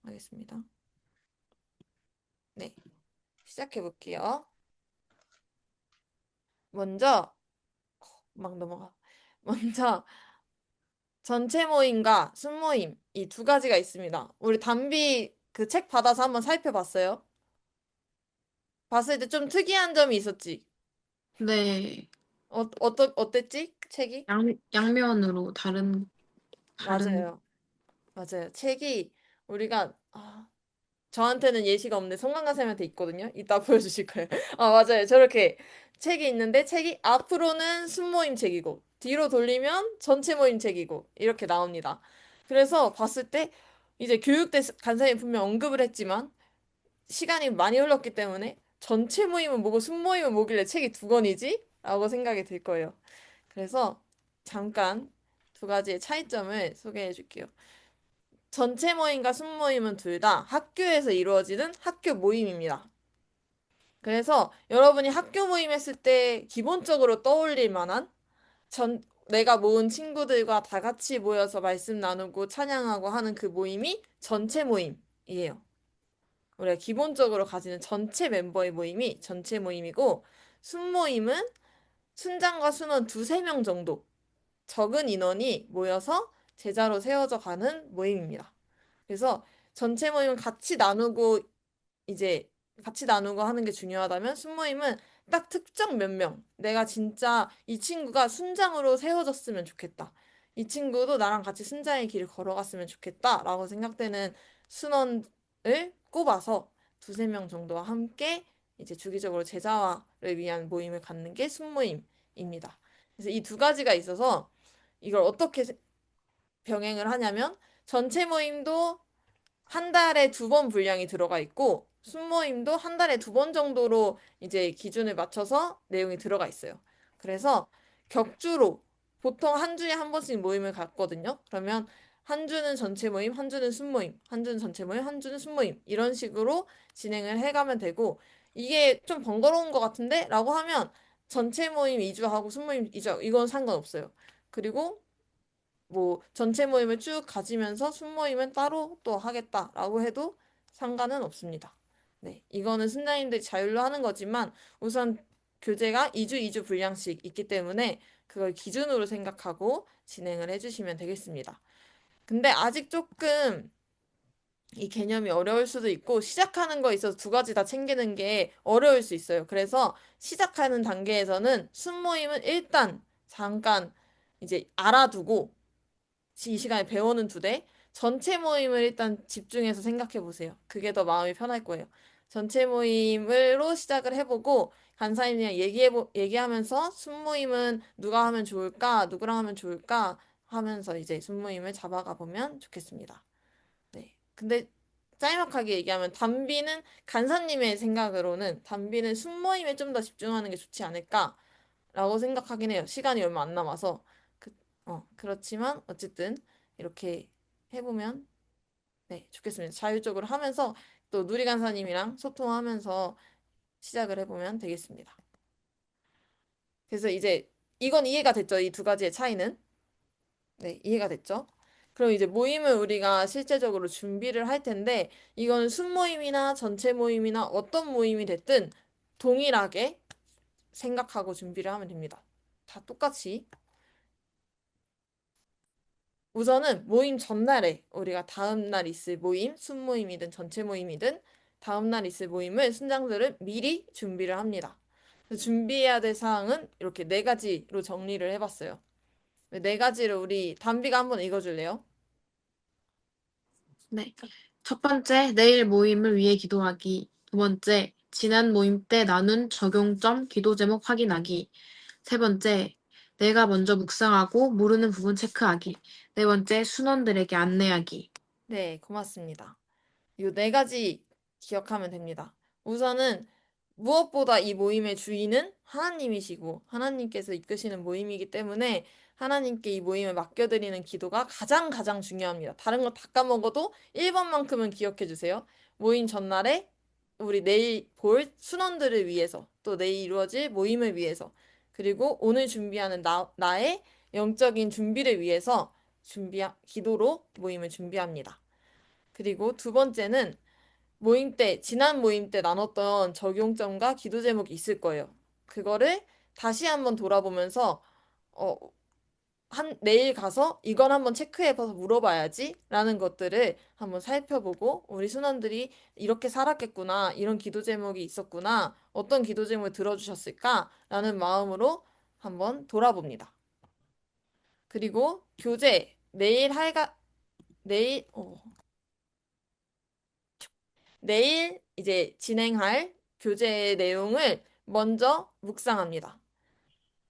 하겠습니다. 네, 시작해 볼게요. 먼저 막 넘어가. 먼저 전체 모임과 순모임 이 두 가지가 있습니다. 우리 담비 그 책 받아서 한번 살펴봤어요. 봤을 때 좀 특이한 점이 있었지. 네, 어땠지? 책이? 양면으로 다른, 맞아요. 맞아요. 책이 우리가 저한테는 예시가 없는데 송강가 쌤한테 있거든요. 이따 보여주실 거예요. 아, 맞아요. 저렇게 책이 있는데 책이 앞으로는 순모임 책이고 뒤로 돌리면 전체 모임 책이고 이렇게 나옵니다. 그래서 봤을 때 이제 교육대 간사님 분명 언급을 했지만 시간이 많이 흘렀기 때문에 전체 모임은 뭐고 순모임은 뭐길래 책이 두 권이지? 라고 생각이 들 거예요. 그래서 잠깐 두 가지의 차이점을 소개해 줄게요. 전체 모임과 순모임은 둘 다 학교에서 이루어지는 학교 모임입니다. 그래서 여러분이 학교 모임 했을 때 기본적으로 떠올릴 만한 내가 모은 친구들과 다 같이 모여서 말씀 나누고 찬양하고 하는 그 모임이 전체 모임이에요. 우리가 기본적으로 가지는 전체 멤버의 모임이 전체 모임이고 순모임은 순장과 순원 두세 명 정도 적은 인원이 모여서 제자로 세워져 가는 모임입니다. 그래서 전체 모임은 이제 같이 나누고 하는 게 중요하다면 순모임은 딱 특정 몇 명. 내가 진짜 이 친구가 순장으로 세워졌으면 좋겠다. 이 친구도 나랑 같이 순장의 길을 걸어갔으면 좋겠다. 라고 생각되는 순원을 꼽아서 두세 명 정도와 함께 이제 주기적으로 제자화를 위한 모임을 갖는 게 순모임입니다. 그래서 이 두 가지가 있어서 이걸 어떻게 병행을 하냐면 전체 모임도 한 달에 두 번 분량이 들어가 있고 순모임도 한 달에 두 번 정도로 이제 기준을 맞춰서 내용이 들어가 있어요. 그래서 격주로 보통 한 주에 한 번씩 모임을 갖거든요. 그러면 한 주는 전체 모임, 한 주는 순모임, 한 주는 전체 모임, 한 주는 순모임 이런 식으로 진행을 해가면 되고 이게 좀 번거로운 것 같은데? 라고 하면 전체 모임 2주 하고 순모임 2주 이건 상관없어요. 그리고 뭐 전체 모임을 쭉 가지면서 순모임은 따로 또 하겠다라고 해도 상관은 없습니다. 네, 이거는 순자님들이 자율로 하는 거지만 우선 교재가 2주 2주 분량씩 있기 때문에 그걸 기준으로 생각하고 진행을 해주시면 되겠습니다. 근데 아직 조금 이 개념이 어려울 수도 있고 시작하는 거 있어서 두 가지 다 챙기는 게 어려울 수 있어요. 그래서 시작하는 단계에서는 순모임은 일단 잠깐 이제 알아두고 이 시간에 배우는 두대. 전체 모임을 일단 집중해서 생각해 보세요. 그게 더 마음이 편할 거예요. 전체 모임으로 시작을 해보고 간사님이랑 얘기하면서 순모임은 누가 하면 좋을까, 누구랑 하면 좋을까 하면서 이제 순모임을 잡아가 보면 좋겠습니다. 네. 근데 짤막하게 얘기하면 담비는 간사님의 생각으로는 담비는 순모임에 좀 더 집중하는 게 좋지 않을까라고 생각하긴 해요. 시간이 얼마 안 남아서. 그렇지만 어쨌든 이렇게 해보면 네, 좋겠습니다. 자율적으로 하면서 또 누리 간사님이랑 소통하면서 시작을 해보면 되겠습니다. 그래서 이제 이건 이해가 됐죠? 이 두 가지의 차이는? 네, 이해가 됐죠? 그럼 이제 모임을 우리가 실제적으로 준비를 할 텐데 이건 순모임이나 전체 모임이나 어떤 모임이 됐든 동일하게 생각하고 준비를 하면 됩니다. 다 똑같이. 우선은 모임 전날에 우리가 다음날 있을 모임, 순모임이든 전체 모임이든 다음날 있을 모임을 순장들은 미리 준비를 합니다. 그래서 준비해야 될 사항은 이렇게 네 가지로 정리를 해봤어요. 네 가지를 우리 담비가 한번 읽어줄래요? 네. 첫 번째, 내일 모임을 위해 기도하기. 두 번째, 지난 모임 때 나눈 적용점, 기도 제목 확인하기. 세 번째, 내가 먼저 묵상하고 모르는 부분 체크하기. 네 번째, 순원들에게 안내하기. 네, 고맙습니다. 이 네 가지 기억하면 됩니다. 우선은 무엇보다 이 모임의 주인은 하나님이시고 하나님께서 이끄시는 모임이기 때문에 하나님께 이 모임을 맡겨드리는 기도가 가장 가장 중요합니다. 다른 거 다 까먹어도 1번만큼은 기억해 주세요. 모임 전날에 우리 내일 볼 순원들을 위해서 또 내일 이루어질 모임을 위해서 그리고 오늘 준비하는 나의 영적인 준비를 위해서 기도로 모임을 준비합니다. 그리고 두 번째는 모임 때, 지난 모임 때 나눴던 적용점과 기도 제목이 있을 거예요. 그거를 다시 한번 돌아보면서, 어, 내일 가서 이건 한번 체크해봐서 물어봐야지 라는 것들을 한번 살펴보고 우리 순원들이 이렇게 살았겠구나, 이런 기도 제목이 있었구나, 어떤 기도 제목을 들어주셨을까 라는 마음으로 한번 돌아봅니다. 그리고 교재, 내일, 내일 이제 진행할 교재 내용을 먼저 묵상합니다.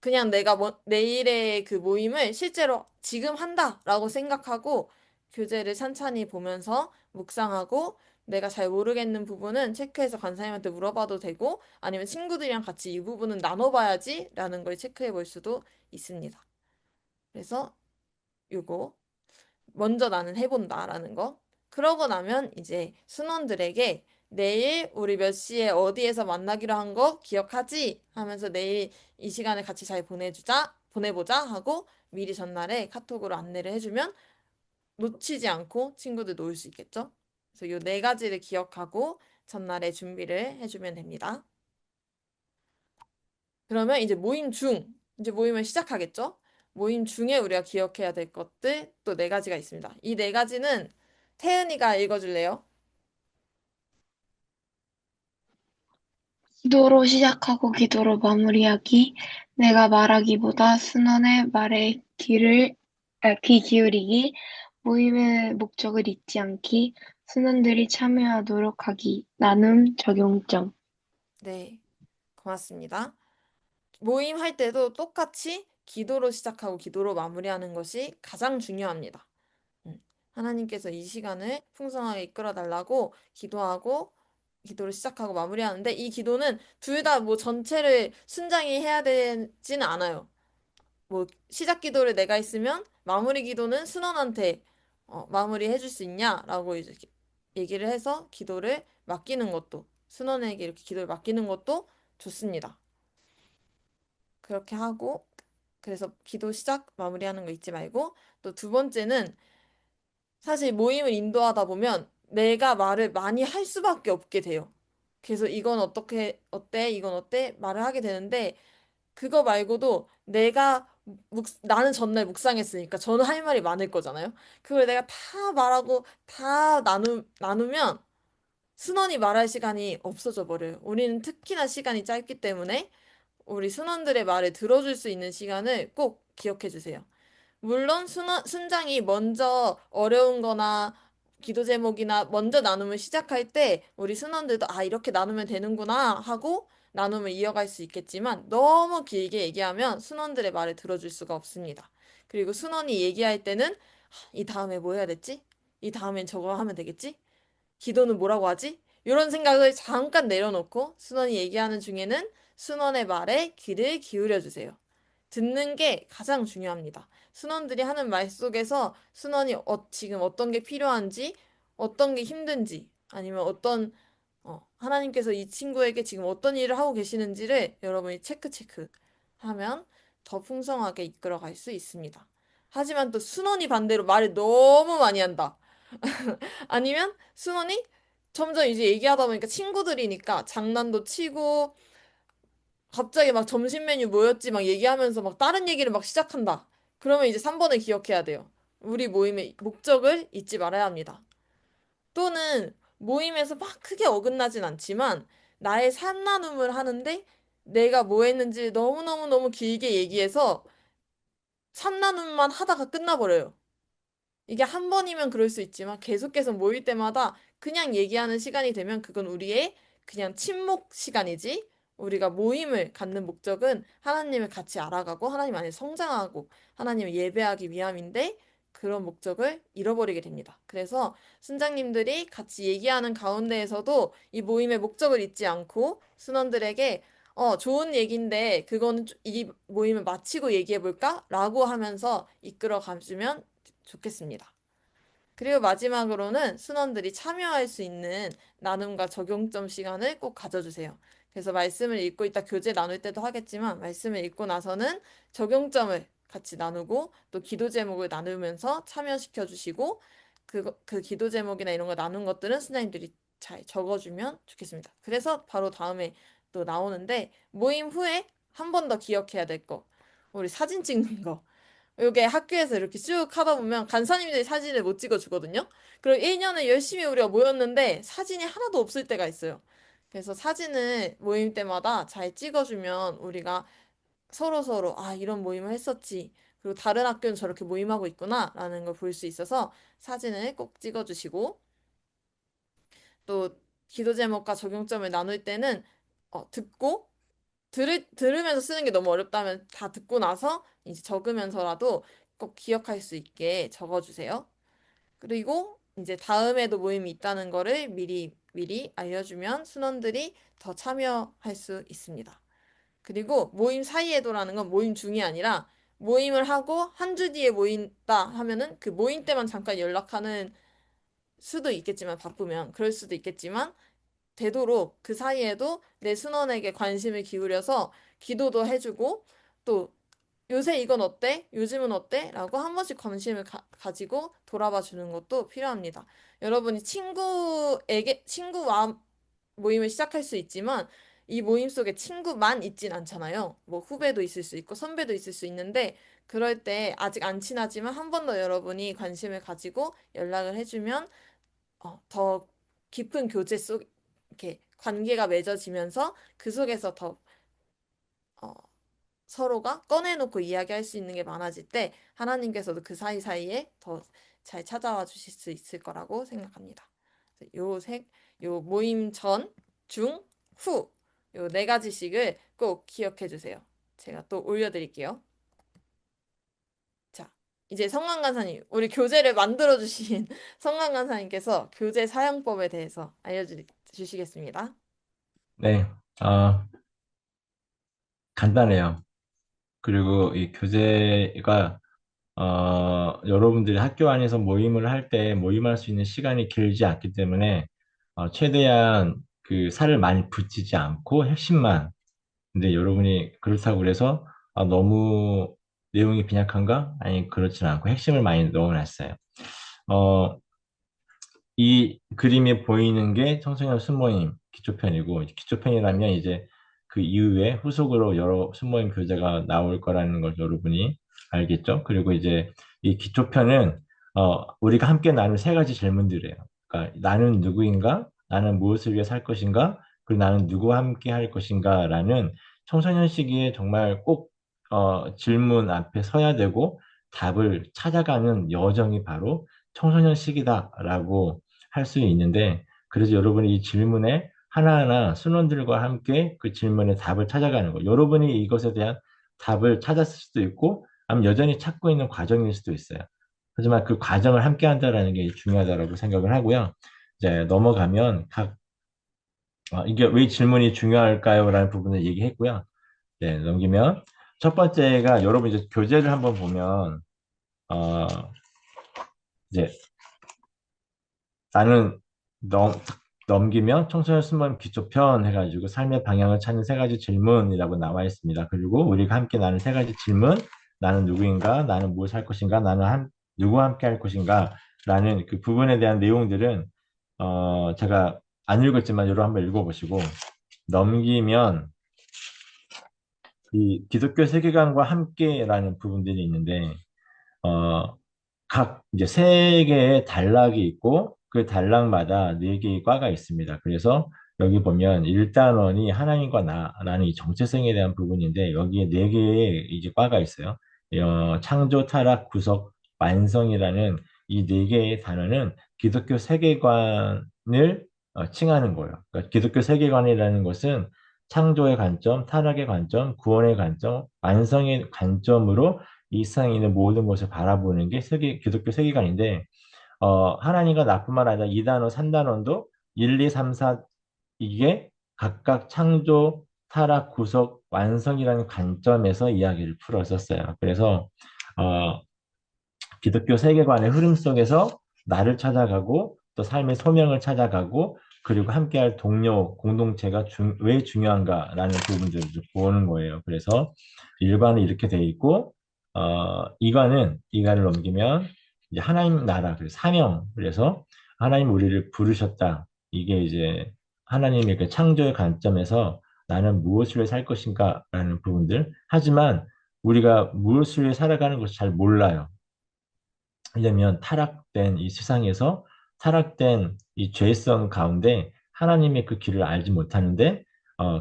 그냥 내가 내일의 그 모임을 실제로 지금 한다라고 생각하고 교재를 찬찬히 보면서 묵상하고 내가 잘 모르겠는 부분은 체크해서 간사님한테 물어봐도 되고 아니면 친구들이랑 같이 이 부분은 나눠봐야지라는 걸 체크해 볼 수도 있습니다. 그래서 요거 먼저 나는 해본다라는 거. 그러고 나면 이제 순원들에게 내일 우리 몇 시에 어디에서 만나기로 한 거 기억하지? 하면서 내일 이 시간을 같이 잘 보내보자 하고 미리 전날에 카톡으로 안내를 해주면 놓치지 않고 친구들 놀 수 있겠죠? 그래서 요 네 가지를 기억하고 전날에 준비를 해주면 됩니다. 그러면 이제 이제 모임을 시작하겠죠? 모임 중에 우리가 기억해야 될 것들 또 네 가지가 있습니다. 이 네 가지는 태은이가 읽어줄래요? 기도로 시작하고 기도로 마무리하기, 내가 말하기보다 순원의 말에 귀 기울이기, 모임의 목적을 잊지 않기, 순원들이 참여하도록 하기, 나눔, 적용점. 네, 고맙습니다. 모임할 때도 똑같이 기도로 시작하고 기도로 마무리하는 것이 가장 중요합니다. 음, 하나님께서 이 시간을 풍성하게 이끌어 달라고 기도하고 기도를 시작하고 마무리하는데 이 기도는 둘 다 뭐 전체를 순장이 해야 되지는 않아요. 뭐 시작 기도를 내가 있으면 마무리 기도는 순원한테 마무리 해줄 수 있냐라고 이제 얘기를 해서 기도를 맡기는 것도 순원에게 이렇게 기도를 맡기는 것도 좋습니다. 그렇게 하고 그래서 기도 시작 마무리하는 거 잊지 말고 또 두 번째는 사실 모임을 인도하다 보면 내가 말을 많이 할 수밖에 없게 돼요. 그래서 이건 어떻게 어때? 이건 어때? 말을 하게 되는데 그거 말고도 나는 전날 묵상했으니까 저는 할 말이 많을 거잖아요. 그걸 내가 다 말하고 다 나누면 순원이 말할 시간이 없어져 버려요. 우리는 특히나 시간이 짧기 때문에 우리 순원들의 말을 들어줄 수 있는 시간을 꼭 기억해 주세요. 물론 순장이 먼저 어려운 거나 기도 제목이나 먼저 나눔을 시작할 때 우리 순원들도 아, 이렇게 나누면 되는구나 하고 나눔을 이어갈 수 있겠지만 너무 길게 얘기하면 순원들의 말을 들어줄 수가 없습니다. 그리고 순원이 얘기할 때는 이 다음에 뭐 해야 됐지? 이 다음엔 저거 하면 되겠지? 기도는 뭐라고 하지? 이런 생각을 잠깐 내려놓고 순원이 얘기하는 중에는 순원의 말에 귀를 기울여 주세요. 듣는 게 가장 중요합니다. 순원들이 하는 말 속에서 순원이 지금 어떤 게 필요한지, 어떤 게 힘든지, 아니면 하나님께서 이 친구에게 지금 어떤 일을 하고 계시는지를 여러분이 체크 하면 더 풍성하게 이끌어갈 수 있습니다. 하지만 또 순원이 반대로 말을 너무 많이 한다. 아니면 순원이 점점 이제 얘기하다 보니까 친구들이니까 장난도 치고 갑자기 막 점심 메뉴 뭐였지 막 얘기하면서 막 다른 얘기를 막 시작한다. 그러면 이제 3번을 기억해야 돼요. 우리 모임의 목적을 잊지 말아야 합니다. 또는 모임에서 막 크게 어긋나진 않지만 나의 삶 나눔을 하는데 내가 뭐 했는지 너무너무너무 길게 얘기해서 삶 나눔만 하다가 끝나버려요. 이게 한 번이면 그럴 수 있지만 계속해서 모일 때마다 그냥 얘기하는 시간이 되면 그건 우리의 그냥 친목 시간이지. 우리가 모임을 갖는 목적은 하나님을 같이 알아가고 하나님 안에 성장하고 하나님을 예배하기 위함인데 그런 목적을 잃어버리게 됩니다. 그래서 순장님들이 같이 얘기하는 가운데에서도 이 모임의 목적을 잊지 않고 순원들에게 좋은 얘기인데 그거는 이 모임을 마치고 얘기해 볼까? 라고 하면서 이끌어 가주면 좋겠습니다. 그리고 마지막으로는 순원들이 참여할 수 있는 나눔과 적용점 시간을 꼭 가져주세요. 그래서 말씀을 읽고 있다 교재 나눌 때도 하겠지만 말씀을 읽고 나서는 적용점을 같이 나누고 또 기도 제목을 나누면서 참여시켜 주시고 그 기도 제목이나 이런 거 나눈 것들은 순자님들이 잘 적어주면 좋겠습니다. 그래서 바로 다음에 또 나오는데 모임 후에 한 번 더 기억해야 될 거. 우리 사진 찍는 거. 요게 학교에서 이렇게 쭉 하다 보면 간사님들이 사진을 못 찍어주거든요. 그리고 1년을 열심히 우리가 모였는데 사진이 하나도 없을 때가 있어요. 그래서 사진을 모임 때마다 잘 찍어주면 우리가 서로서로 아, 이런 모임을 했었지. 그리고 다른 학교는 저렇게 모임하고 있구나. 라는 걸 볼 수 있어서 사진을 꼭 찍어주시고 또 기도 제목과 적용점을 나눌 때는 듣고 들으면서 쓰는 게 너무 어렵다면 다 듣고 나서 이제 적으면서라도 꼭 기억할 수 있게 적어주세요. 그리고 이제 다음에도 모임이 있다는 거를 미리 알려주면 순원들이 더 참여할 수 있습니다. 그리고 모임 사이에도라는 건 모임 중이 아니라 모임을 하고 한 주 뒤에 모인다 하면은 그 모임 때만 잠깐 연락하는 수도 있겠지만 바쁘면 그럴 수도 있겠지만 되도록 그 사이에도 내 순원에게 관심을 기울여서 기도도 해주고 또 요새 이건 어때? 요즘은 어때? 라고 한 번씩 관심을 가지고 돌아봐 주는 것도 필요합니다. 여러분이 친구와 모임을 시작할 수 있지만 이 모임 속에 친구만 있진 않잖아요. 뭐 후배도 있을 수 있고 선배도 있을 수 있는데 그럴 때 아직 안 친하지만 한 번 더 여러분이 관심을 가지고 연락을 해주면 더 깊은 교제 속 이렇게 관계가 맺어지면서 그 속에서 더 어, 서로가 꺼내놓고 이야기할 수 있는 게 많아질 때 하나님께서도 그 사이사이에 더 잘 찾아와 주실 수 있을 거라고 생각합니다. 요 모임 전, 중, 후, 요 네 가지씩을 꼭 기억해 주세요. 제가 또 올려드릴게요. 자, 이제 성관 간사님, 우리 교재를 만들어 주신 성관 간사님께서 교재 사용법에 대해서 알려주시겠습니다. 네, 아, 간단해요. 그리고 이 교재가 여러분들이 학교 안에서 모임을 할 때 모임할 수 있는 시간이 길지 않기 때문에 최대한 그 살을 많이 붙이지 않고 핵심만. 근데 여러분이 그렇다고 그래서 너무 내용이 빈약한가? 아니, 그렇진 않고 핵심을 많이 넣어놨어요. 어, 이 그림에 보이는 게 청소년 순모임 기초편이고, 기초편이라면 이제 그 이후에 후속으로 여러 순모임 교재가 나올 거라는 걸 여러분이 알겠죠? 그리고 이제 이 기초편은 우리가 함께 나눌 세 가지 질문들이에요. 그러니까 나는 누구인가? 나는 무엇을 위해 살 것인가? 그리고 나는 누구와 함께 할 것인가? 라는 청소년 시기에 정말 꼭 질문 앞에 서야 되고 답을 찾아가는 여정이 바로 청소년 시기다라고 할 수 있는데, 그래서 여러분이 이 질문에 하나하나 순원들과 함께 그 질문에 답을 찾아가는 거. 여러분이 이것에 대한 답을 찾았을 수도 있고, 아니면 여전히 찾고 있는 과정일 수도 있어요. 하지만 그 과정을 함께 한다라는 게 중요하다고 생각을 하고요. 이제 넘어가면 이게 왜 질문이 중요할까요? 라는 부분을 얘기했고요. 네, 넘기면 첫 번째가 여러분 이제 교재를 한번 보면 어, 이제 나는 넘기면 청소년 순모임 기초편 해가지고 삶의 방향을 찾는 세 가지 질문이라고 나와 있습니다. 그리고 우리가 함께 나눈 세 가지 질문, 나는 누구인가, 나는 무엇을 할 것인가, 누구와 함께 할 것인가 라는 그 부분에 대한 내용들은 제가 안 읽었지만 여러분 한번 읽어보시고 넘기면 이 기독교 세계관과 함께라는 부분들이 있는데 어, 각 이제 세 개의 단락이 있고 그 단락마다 네 개의 과가 있습니다. 그래서 여기 보면 1단원이 하나님과 나라는 이 정체성에 대한 부분인데 여기에 네 개의 이제 과가 있어요. 창조, 타락, 구속, 완성이라는 이 네 개의 단어는 기독교 세계관을 칭하는 거예요. 그러니까 기독교 세계관이라는 것은 창조의 관점, 타락의 관점, 구원의 관점, 완성의 관점으로 이 세상에 있는 모든 것을 바라보는 게 기독교 세계관인데, 하나님과 나뿐만 아니라 2단원, 3단원도 1, 2, 3, 4 이게 각각 창조, 타락, 구속, 완성이라는 관점에서 이야기를 풀었었어요. 그래서 어, 기독교 세계관의 흐름 속에서 나를 찾아가고 또 삶의 소명을 찾아가고 그리고 함께할 동료, 공동체가 왜 중요한가라는 부분들을 보는 거예요. 그래서 일과는 이렇게 돼 있고 이과를 넘기면 이제 하나님 나라, 그래서 사명, 그래서 하나님 우리를 부르셨다. 이게 이제 하나님의 그 창조의 관점에서 나는 무엇을 위해 살 것인가라는 부분들. 하지만 우리가 무엇을 위해 살아가는 것을 잘 몰라요. 왜냐면 타락된 이 세상에서 타락된 이 죄성 가운데 하나님의 그 길을 알지 못하는데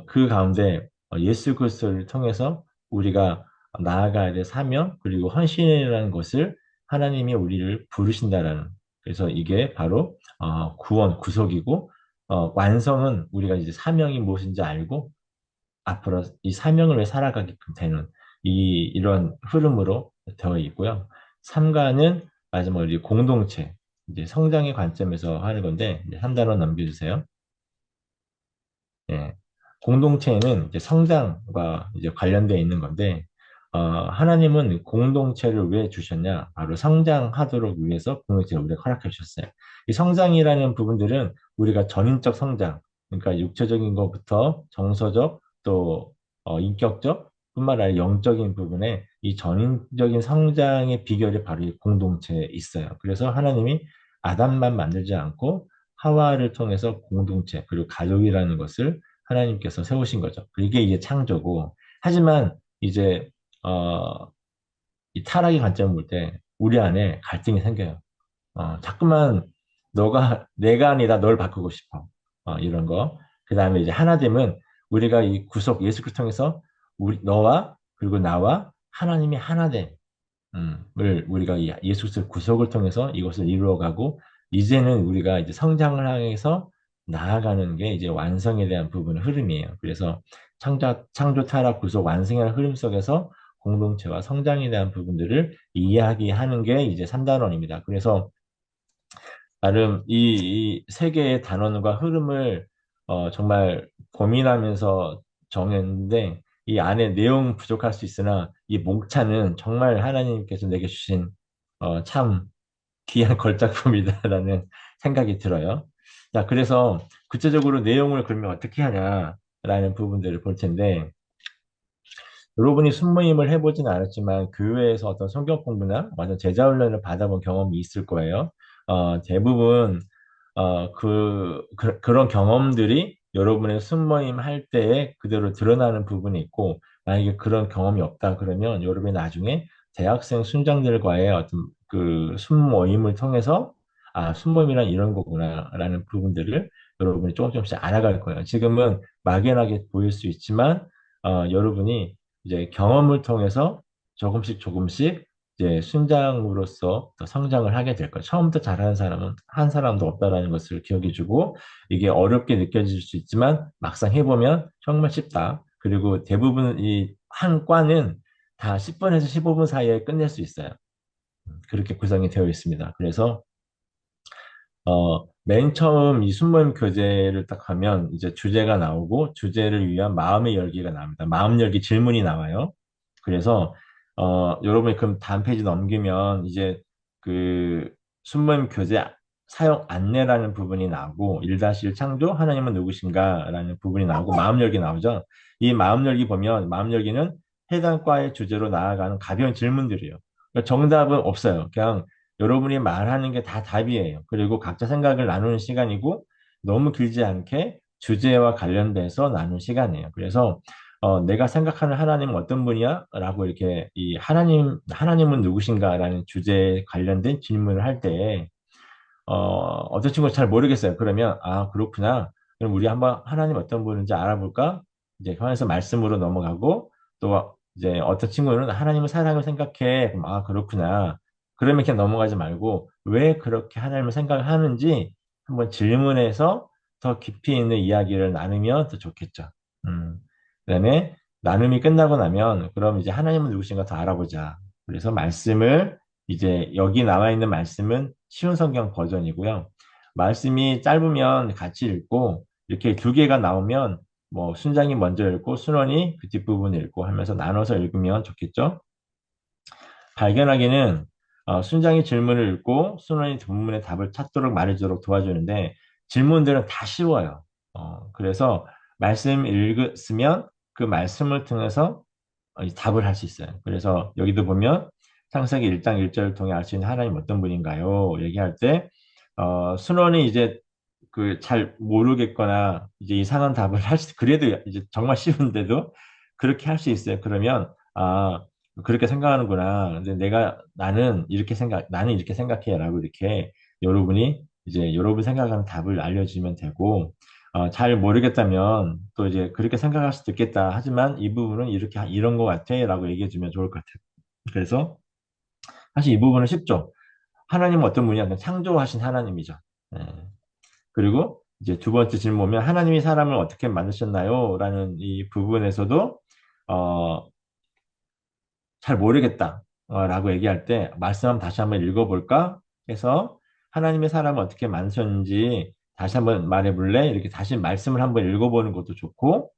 그 가운데 예수 그리스도를 통해서 우리가 나아가야 될 사명 그리고 헌신이라는 것을 하나님이 우리를 부르신다라는 그래서 이게 바로 구원 구속이고 완성은 우리가 이제 사명이 무엇인지 알고 앞으로 이 사명을 위해 살아가게끔 되는 이런 흐름으로 되어 있고요. 삼가는 마지막으로 이 공동체, 이제 성장의 관점에서 하는 건데, 이제 한 단원 넘겨주세요. 예. 공동체는 이제 성장과 이제 관련되어 있는 건데, 하나님은 공동체를 왜 주셨냐? 바로 성장하도록 위해서 공동체를 우리가 허락해 주셨어요. 이 성장이라는 부분들은 우리가 전인적 성장, 그러니까 육체적인 것부터 정서적 또 인격적 뿐만 아니라 영적인 부분에 이 전인적인 성장의 비결이 바로 이 공동체에 있어요. 그래서 하나님이 아담만 만들지 않고 하와를 통해서 공동체 그리고 가족이라는 것을 하나님께서 세우신 거죠. 이게 창조고 하지만 이제 어, 이 타락의 관점을 볼 때 우리 안에 갈등이 생겨요. 자꾸만 내가 아니라 널 바꾸고 싶어. 이런 거. 그 다음에 이제 하나됨은 우리가 이 구속 예수 그리스도 통해서 너와 그리고 나와 하나님이 하나됨. 을 우리가 이 예수 그리스도의 구속을 통해서 이것을 이루어가고 이제는 우리가 이제 성장을 향해서 나아가는 게 이제 완성에 대한 부분의 흐름이에요. 그래서 창조, 타락, 구속, 완성의 흐름 속에서 공동체와 성장에 대한 부분들을 이야기하는 게 이제 3단원입니다. 그래서 나름 이 세 개의 단원과 흐름을 정말 고민하면서 정했는데 이 안에 내용 부족할 수 있으나 이 목차는 정말 하나님께서 내게 주신 참 귀한 걸작품이다라는 생각이 들어요. 자, 그래서 구체적으로 내용을 그러면 어떻게 하냐라는 부분들을 볼 텐데 여러분이 순모임을 해보진 않았지만 교회에서 어떤 성경 공부나 어떤 제자 훈련을 받아본 경험이 있을 거예요. 대부분 그런 경험들이 여러분의 순모임 할 때에 그대로 드러나는 부분이 있고 만약에 그런 경험이 없다 그러면 여러분이 나중에 대학생 순장들과의 어떤 그 순모임을 통해서 순모임이란 이런 거구나라는 부분들을 여러분이 조금씩 알아갈 거예요. 지금은 막연하게 보일 수 있지만 여러분이 이제 경험을 통해서 조금씩 조금씩 이제 순장으로서 더 성장을 하게 될 거예요. 처음부터 잘하는 사람은 한 사람도 없다라는 것을 기억해 주고 이게 어렵게 느껴질 수 있지만 막상 해보면 정말 쉽다. 그리고 대부분 이 한 과는 다 10분에서 15분 사이에 끝낼 수 있어요. 그렇게 구성이 되어 있습니다. 그래서 맨 처음 이 순모임 교재를 딱 하면 이제 주제가 나오고 주제를 위한 마음의 열기가 나옵니다. 마음 열기 질문이 나와요. 그래서 여러분이 그럼 다음 페이지 넘기면 이제 그 순모임 교재 사용 안내라는 부분이 나오고 1-1 창조 하나님은 누구신가라는 부분이 나오고 마음 열기 나오죠. 이 마음 열기 보면 마음 열기는 해당 과의 주제로 나아가는 가벼운 질문들이에요. 그러니까 정답은 없어요. 그냥 여러분이 말하는 게 다 답이에요. 그리고 각자 생각을 나누는 시간이고 너무 길지 않게 주제와 관련돼서 나누는 시간이에요. 그래서 내가 생각하는 하나님은 어떤 분이야? 라고 이렇게 이 하나님은 누구신가? 라는 주제에 관련된 질문을 할 때, 어떤 친구가 잘 모르겠어요. 그러면, 그렇구나. 그럼 우리 한번 하나님 어떤 분인지 알아볼까? 이제 하면서 말씀으로 넘어가고, 또 이제 어떤 친구는 하나님은 사랑을 생각해. 그럼, 그렇구나. 그러면 그냥 넘어가지 말고, 왜 그렇게 하나님을 생각을 하는지 한번 질문해서 더 깊이 있는 이야기를 나누면 더 좋겠죠. 음. 그다음에 나눔이 끝나고 나면 그럼 이제 하나님은 누구신가 더 알아보자. 그래서 말씀을 이제 여기 나와 있는 말씀은 쉬운 성경 버전이고요. 말씀이 짧으면 같이 읽고 이렇게 두 개가 나오면 뭐 순장이 먼저 읽고 순원이 그 뒷부분 읽고 하면서 나눠서 읽으면 좋겠죠. 발견하기는 순장이 질문을 읽고 순원이 본문의 답을 찾도록 말해주도록 도와주는데 질문들은 다 쉬워요. 그래서 말씀 읽으면 그 말씀을 통해서 이 답을 할 수 있어요. 그래서 여기도 보면 창세기 1장 1절을 통해 알 수 있는 하나님 어떤 분인가요? 얘기할 때, 순원이 이제 그 잘 모르겠거나 이제 이상한 답을 그래도 이제 정말 쉬운데도 그렇게 할 수 있어요. 그러면, 그렇게 생각하는구나. 근데 나는 이렇게 생각해라고 이렇게 여러분이 이제 여러분 생각하는 답을 알려주면 되고, 잘 모르겠다면 또 이제 그렇게 생각할 수도 있겠다. 하지만 이 부분은 이런 것 같아라고 얘기해주면 좋을 것 같아요. 그래서 사실 이 부분은 쉽죠. 하나님은 어떤 분이냐? 그냥 창조하신 하나님이죠. 예. 그리고 이제 두 번째 질문 보면 하나님이 사람을 어떻게 만드셨나요? 라는 이 부분에서도 어, 잘 모르겠다. 라고 얘기할 때 말씀 한번 다시 한번 읽어볼까? 해서 하나님의 사람을 어떻게 만드셨는지 다시 한번 말해볼래? 이렇게 다시 말씀을 한번 읽어보는 것도 좋고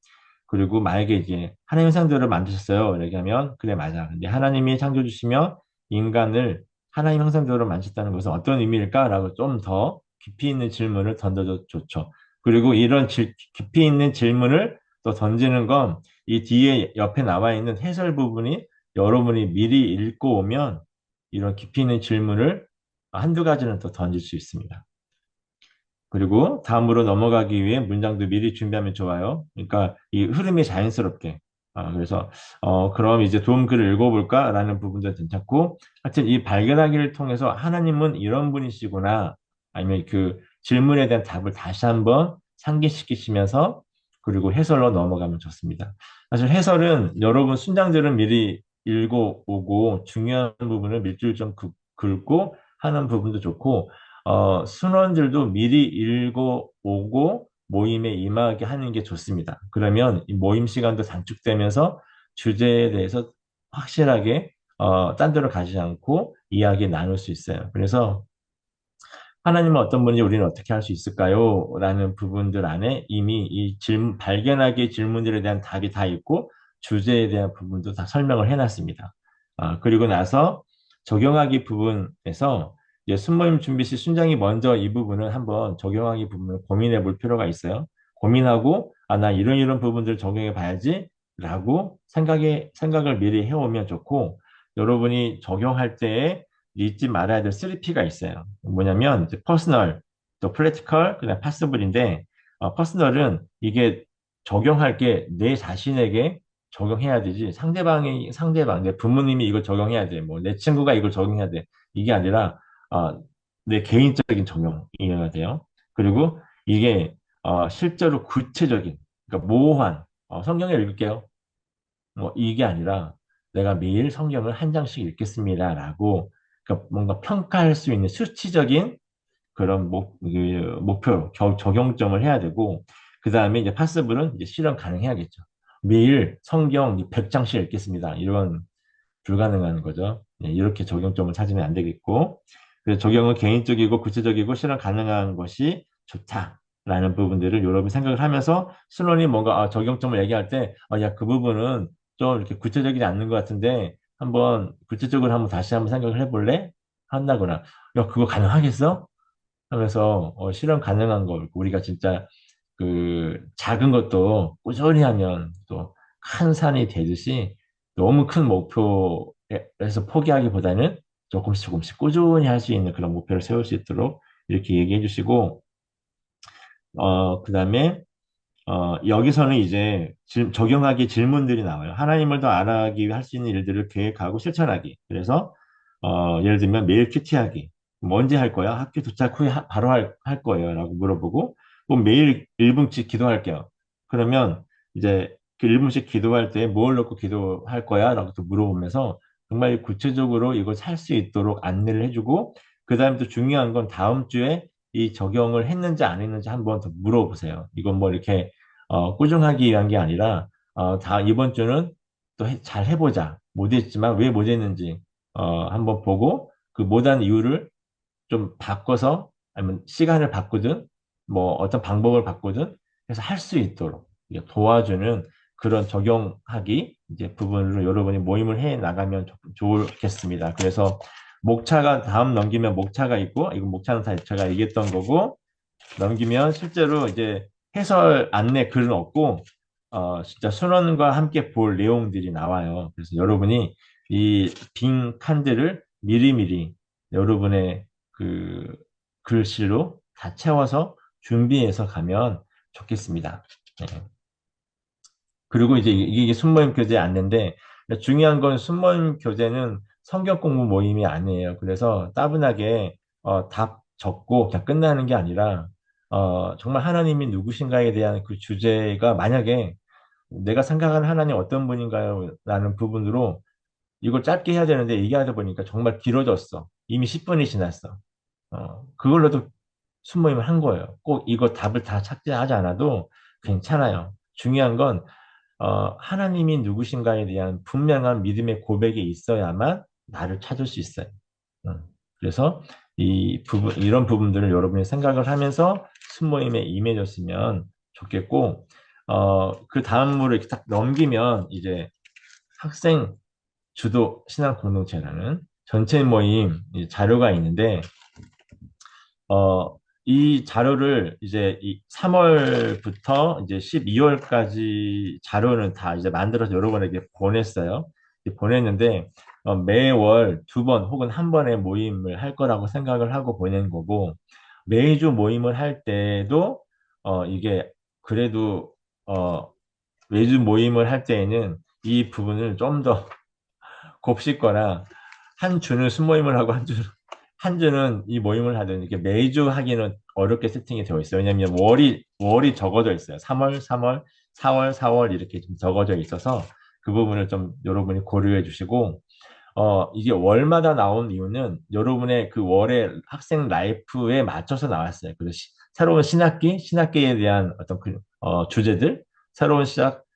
그리고 만약에 이제 하나님의 창조를 만드셨어요. 이렇게 하면 그래 맞아. 근데 하나님이 창조 주시며 인간을 하나님 형상대로 만드셨다는 것은 어떤 의미일까라고 좀 더 깊이 있는 질문을 던져도 좋죠. 그리고 이런 깊이 있는 질문을 또 던지는 건 이 뒤에 옆에 나와 있는 해설 부분이 여러분이 미리 읽고 오면 이런 깊이 있는 질문을 한두 가지는 더 던질 수 있습니다. 그리고 다음으로 넘어가기 위해 문장도 미리 준비하면 좋아요. 그러니까 이 흐름이 자연스럽게. 그래서 그럼 이제 도움 글을 읽어볼까라는 부분도 괜찮고, 하여튼 이 발견하기를 통해서 하나님은 이런 분이시구나, 아니면 그 질문에 대한 답을 다시 한번 상기시키시면서 그리고 해설로 넘어가면 좋습니다. 사실 해설은 여러분 순장들은 미리 읽어오고 중요한 부분을 밑줄 좀 긋고 하는 부분도 좋고, 순원들도 미리 읽어오고 모임에 임하게 하는 게 좋습니다. 그러면 이 모임 시간도 단축되면서 주제에 대해서 확실하게 딴 데로 가지 않고 이야기 나눌 수 있어요. 그래서 하나님은 어떤 분인지 우리는 어떻게 할 수 있을까요? 라는 부분들 안에 이미 이 발견하기 질문들에 대한 답이 다 있고 주제에 대한 부분도 다 설명을 해놨습니다. 그리고 나서 적용하기 부분에서 이제 순모임 준비 시 순장이 먼저 이 부분을 한번 적용하기 부분을 고민해 볼 필요가 있어요. 고민하고, 나 이런 부분들 적용해 봐야지 라고 생각을 미리 해오면 좋고, 여러분이 적용할 때에 잊지 말아야 될 3P가 있어요. 뭐냐면, 이제 퍼스널, 또 프랙티컬, 그다음 파스블인데, 퍼스널은 이게 적용할 게 내 자신에게 적용해야 되지, 상대방, 내 부모님이 이걸 적용해야 돼, 뭐, 내 친구가 이걸 적용해야 돼. 이게 아니라, 내 개인적인 적용이어야 돼요. 그리고 이게, 실제로 구체적인, 그러니까 모호한, 성경에 읽을게요. 뭐 이게 아니라 내가 매일 성경을 한 장씩 읽겠습니다라고 그러니까 뭔가 평가할 수 있는 수치적인 그런 목표, 적용점을 해야 되고 그 다음에 이제 파스블은 이제 실현 가능해야겠죠. 매일 성경 100장씩 읽겠습니다. 이런 불가능한 거죠. 이렇게 적용점을 찾으면 안 되겠고 그래서 적용은 개인적이고 구체적이고 실현 가능한 것이 좋다라는 부분들을 여러분 생각을 하면서 순원이 뭔가 적용점을 얘기할 때 야, 그 부분은 좀 이렇게 구체적이지 않는 것 같은데 한번 구체적으로 한번 다시 한번 생각을 해볼래? 한다거나 야, 그거 가능하겠어? 하면서 실현 가능한 걸 우리가 진짜 그 작은 것도 꾸준히 하면 또 큰 산이 되듯이 너무 큰 목표에서 포기하기보다는 조금씩 꾸준히 할 수 있는 그런 목표를 세울 수 있도록 이렇게 얘기해 주시고 그다음에 여기서는 이제 적용하기 질문들이 나와요. 하나님을 더 알아가기 위해 할 수 있는 일들을 계획하고 실천하기. 그래서 예를 들면 매일 큐티하기. 뭐 언제 할 거야? 학교 도착 후에 바로 할 거예요. 라고 물어보고 그럼 매일 1분씩 기도할게요. 그러면 이제 그 1분씩 기도할 때 뭘 넣고 기도할 거야? 라고 또 물어보면서 정말 구체적으로 이걸 살 수 있도록 안내를 해주고 그 다음에 또 중요한 건 다음 주에 이 적용을 했는지 안 했는지 한번 더 물어보세요. 이건 뭐 이렇게 꾸준하기 위한 게 아니라 이번 주는 또 잘 해보자. 못했지만 왜 못했는지 한번 보고 그 못한 이유를 좀 바꿔서 아니면 시간을 바꾸든 뭐 어떤 방법을 바꾸든 해서 할 수 있도록 이게 도와주는 그런 적용하기 이제 부분으로 여러분이 모임을 해 나가면 좋겠습니다. 그래서 목차가 다음 넘기면 목차가 있고 이거 목차는 다 제가 얘기했던 거고 넘기면 실제로 이제 해설 안내 글은 없고 진짜 순원과 함께 볼 내용들이 나와요. 그래서 여러분이 이 빈 칸들을 미리미리 여러분의 그 글씨로 다 채워서 준비해서 가면 좋겠습니다. 네. 그리고 이제 이게 순모임 교재 안내인데 중요한 건 순모임 교재는 성경 공부 모임이 아니에요. 그래서 따분하게 답 적고 그냥 끝나는 게 아니라 정말 하나님이 누구신가에 대한 그 주제가 만약에 내가 생각하는 하나님 어떤 분인가요? 라는 부분으로 이걸 짧게 해야 되는데 얘기하다 보니까 정말 길어졌어. 이미 10분이 지났어. 그걸로도 순모임을 한 거예요. 꼭 이거 답을 다 찾지 하지 않아도 괜찮아요. 중요한 건 하나님이 누구신가에 대한 분명한 믿음의 고백이 있어야만 나를 찾을 수 있어요. 음. 그래서 이런 부분들을 여러분이 생각을 하면서 순모임에 임해줬으면 좋겠고, 그 다음으로 이렇게 딱 넘기면 이제 학생 주도 신앙 공동체라는 전체 모임 자료가 있는데, 어, 이 자료를 이제 3월부터 이제 12월까지 자료는 다 이제 만들어서 여러분에게 보냈어요. 보냈는데, 매월 2번 혹은 1번의 모임을 할 거라고 생각을 하고 보낸 거고, 매주 모임을 할 때도, 이게 그래도, 매주 모임을 할 때에는 이 부분을 좀 더 곱씹거나 한 주는 순모임을 하고 한 주는 이 모임을 하든 이렇게 매주 하기는 어렵게 세팅이 되어 있어요. 왜냐하면 월이 적어져 있어요. 3월, 3월, 4월, 4월 이렇게 좀 적어져 있어서 그 부분을 좀 여러분이 고려해 주시고 이게 월마다 나온 이유는 여러분의 그 월의 학생 라이프에 맞춰서 나왔어요. 그래서 새로운 신학기에 대한 어떤 주제들, 새로운 시작,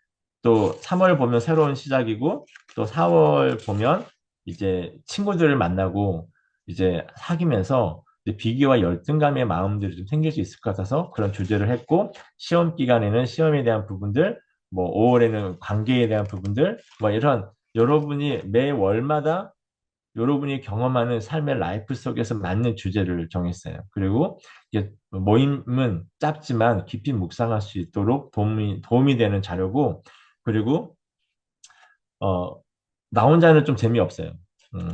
또 3월 보면 새로운 시작이고 또 4월 보면 이제 친구들을 만나고 이제 사귀면서 이제 비교와 열등감의 마음들이 좀 생길 수 있을 것 같아서 그런 주제를 했고 시험 기간에는 시험에 대한 부분들 뭐 5월에는 관계에 대한 부분들 뭐 이런 여러분이 매 월마다 여러분이 경험하는 삶의 라이프 속에서 맞는 주제를 정했어요. 그리고 이게 모임은 짧지만 깊이 묵상할 수 있도록 도움이 되는 자료고, 그리고, 어, 나 혼자는 좀 재미없어요.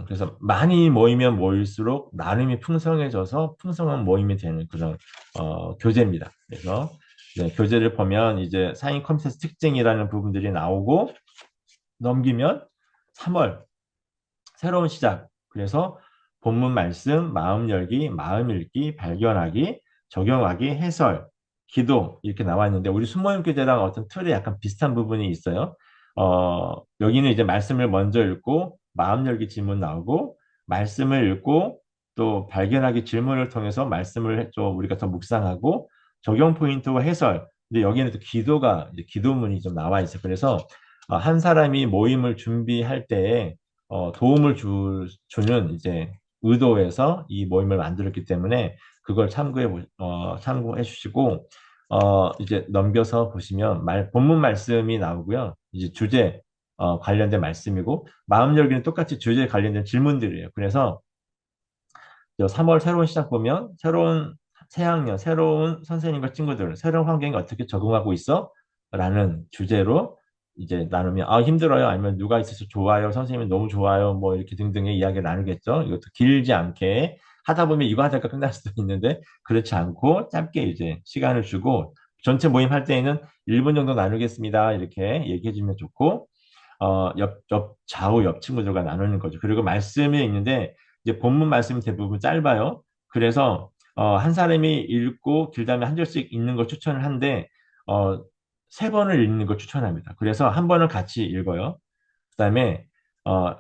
그래서 많이 모이면 모일수록 나름이 풍성해져서 풍성한 모임이 되는 그런, 교재입니다. 그래서, 네, 교재를 보면 이제 사인 컴퓨터 특징이라는 부분들이 나오고, 넘기면 3월, 새로운 시작. 그래서 본문 말씀, 마음 열기, 마음 읽기, 발견하기, 적용하기, 해설, 기도 이렇게 나와 있는데 우리 순모임 교재랑 어떤 틀에 약간 비슷한 부분이 있어요. 여기는 이제 말씀을 먼저 읽고 마음 열기 질문 나오고 말씀을 읽고 또 발견하기 질문을 통해서 말씀을 좀 우리가 더 묵상하고 적용 포인트와 해설. 근데 여기는 또 기도가 이제 기도문이 좀 나와 있어요. 그래서 한 사람이 모임을 준비할 때에 도움을 주는 이제 의도에서 이 모임을 만들었기 때문에 그걸 참고해 주시고, 이제 넘겨서 보시면 본문 말씀이 나오고요. 이제 주제, 관련된 말씀이고, 마음 열기는 똑같이 주제에 관련된 질문들이에요. 그래서 3월 새로운 시작 보면 새 학년, 새로운 선생님과 친구들, 새로운 환경에 어떻게 적응하고 있어? 라는 주제로 이제 나누면 힘들어요. 아니면 누가 있어서 좋아요. 선생님이 너무 좋아요. 뭐 이렇게 등등의 이야기를 나누겠죠. 이것도 길지 않게 하다 보면 이거 하다가 끝날 수도 있는데 그렇지 않고 짧게 이제 시간을 주고 전체 모임 할 때에는 1분 정도 나누겠습니다. 이렇게 얘기해 주면 좋고 좌우 옆 친구들과 나누는 거죠. 그리고 말씀이 있는데 이제 본문 말씀이 대부분 짧아요. 그래서 한 사람이 읽고 길다면 한 절씩 읽는 걸 추천을 하는데 어, 3번을 읽는 걸 추천합니다. 그래서 한 번은 같이 읽어요. 그다음에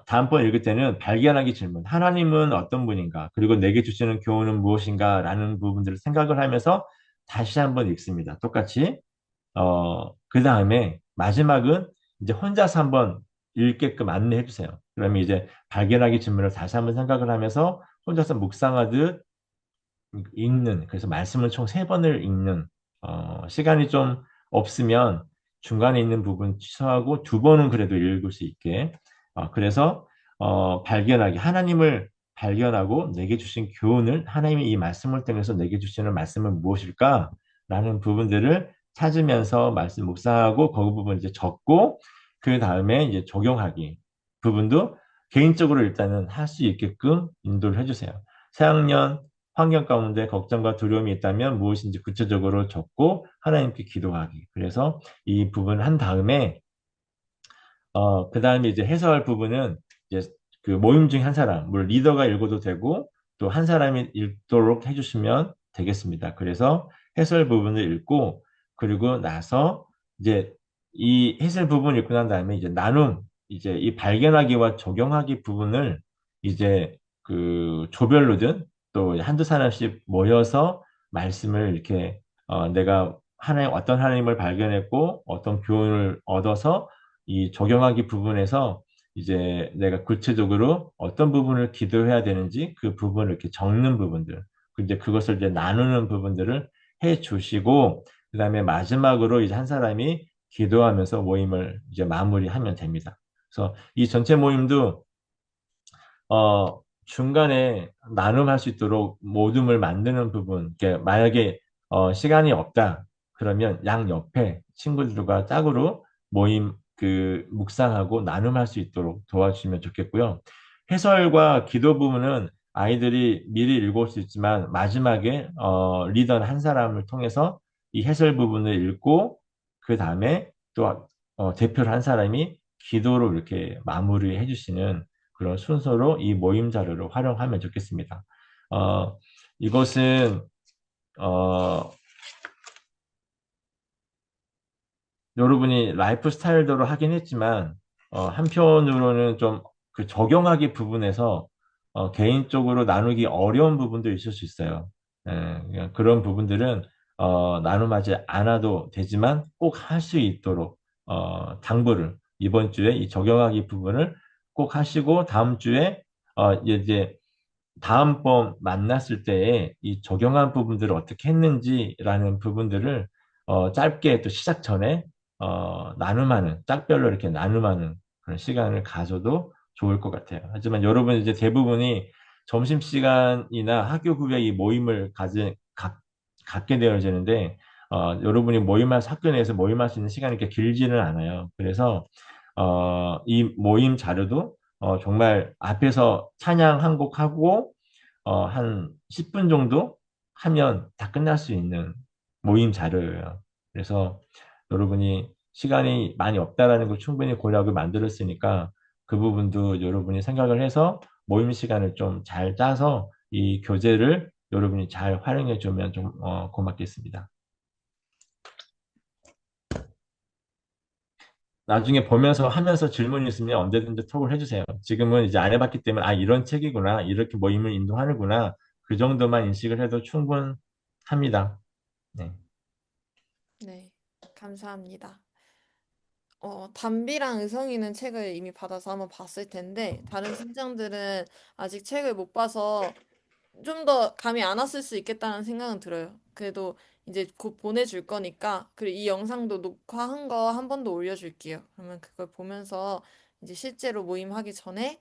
다음번 읽을 때는 발견하기 질문. 하나님은 어떤 분인가? 그리고 내게 주시는 교훈은 무엇인가? 라는 부분들을 생각을 하면서 다시 한번 읽습니다. 똑같이. 그 다음에 마지막은 이제 혼자서 한번 읽게끔 안내해 주세요. 그러면 이제 발견하기 질문을 다시 한번 생각을 하면서 혼자서 묵상하듯 읽는, 그래서 말씀을 총 3번을 읽는, 시간이 좀 없으면 중간에 있는 부분 취소하고 2번은 그래도 읽을 수 있게. 그래서, 발견하기, 하나님을 발견하고 내게 주신 교훈을, 하나님이 이 말씀을 통해서 내게 주시는 말씀은 무엇일까? 라는 부분들을 찾으면서 말씀 묵상하고 그 부분 이제 적고, 그 다음에 이제 적용하기 부분도 개인적으로 일단은 할 수 있게끔 인도를 해주세요. 새학년 환경 가운데 걱정과 두려움이 있다면 무엇인지 구체적으로 적고 하나님께 기도하기. 그래서 이 부분을 한 다음에 그 다음에 이제 해설할 부분은 이제 그 모임 중 한 사람, 물론 리더가 읽어도 되고 또 한 사람이 읽도록 해주시면 되겠습니다. 그래서 해설 부분을 읽고 그리고 나서 이제 이 해설 부분을 읽고 난 다음에 이제 나눔, 이제 이 발견하기와 적용하기 부분을 이제 그 조별로든 또 한두 사람씩 모여서 말씀을 이렇게 내가 하나님 어떤 하나님을 발견했고 어떤 교훈을 얻어서 이 적용하기 부분에서 이제 내가 구체적으로 어떤 부분을 기도해야 되는지 그 부분을 이렇게 적는 부분들, 이제 그것을 이제 나누는 부분들을 해 주시고, 그 다음에 마지막으로 이제 한 사람이 기도하면서 모임을 이제 마무리하면 됩니다. 그래서 이 전체 모임도 중간에 나눔할 수 있도록 모둠을 만드는 부분, 만약에 시간이 없다, 그러면 양 옆에 친구들과 짝으로 모임 묵상하고 나눔할 수 있도록 도와주시면 좋겠고요. 해설과 기도 부분은 아이들이 미리 읽을 수 있지만 마지막에 리더 한 사람을 통해서 이 해설 부분을 읽고 그 다음에 또 대표를 한 사람이 기도로 이렇게 마무리해 주시는 그런 순서로 이 모임 자료를 활용하면 좋겠습니다. 이것은 어, 여러분이 라이프 스타일대로 하긴 했지만 한편으로는 좀 그 적용하기 부분에서 개인적으로 나누기 어려운 부분도 있을 수 있어요. 그냥 그런 부분들은 나눔하지 않아도 되지만 꼭 할 수 있도록 당부를 이번 주에 이 적용하기 부분을 꼭 하시고 다음 주에 이제 다음번 만났을 때에 이 적용한 부분들을 어떻게 했는지라는 부분들을 짧게 또 시작 전에 나눔하는 짝별로 이렇게 나눔하는 그런 시간을 가져도 좋을 것 같아요. 하지만 여러분 이제 대부분이 점심시간이나 학교 후에 이 모임을 갖게 되어지는데 여러분이 학교 내에서 모임할 수 있는 시간이 그렇게 길지는 않아요. 그래서 이 모임 자료도 정말 앞에서 찬양 한 곡 하고 한 10분 정도 하면 다 끝날 수 있는 모임 자료예요. 그래서 여러분이 시간이 많이 없다라는 걸 충분히 고려하고 만들었으니까 그 부분도 여러분이 생각을 해서 모임 시간을 좀 잘 짜서 이 교재를 여러분이 잘 활용해 주면 좀 고맙겠습니다. 나중에 보면서 하면서 질문 있으면 언제든지 톡을 해주세요. 지금은 이제 안 해봤기 때문에, 아, 이런 책이구나. 이렇게 모임을 인도하는구나. 그 정도만 인식을 해도 충분합니다. 네. 네, 감사합니다. 담비랑 의성이는 책을 이미 받아서 한번 봤을 텐데, 다른 팀장들은 아직 책을 못 봐서 좀 더 감이 안 왔을 수 있겠다는 생각은 들어요. 그래도 이제 곧 보내줄 거니까, 그리고 이 영상도 녹화한 거 한 번 더 올려줄게요. 그러면 그걸 보면서 이제 실제로 모임하기 전에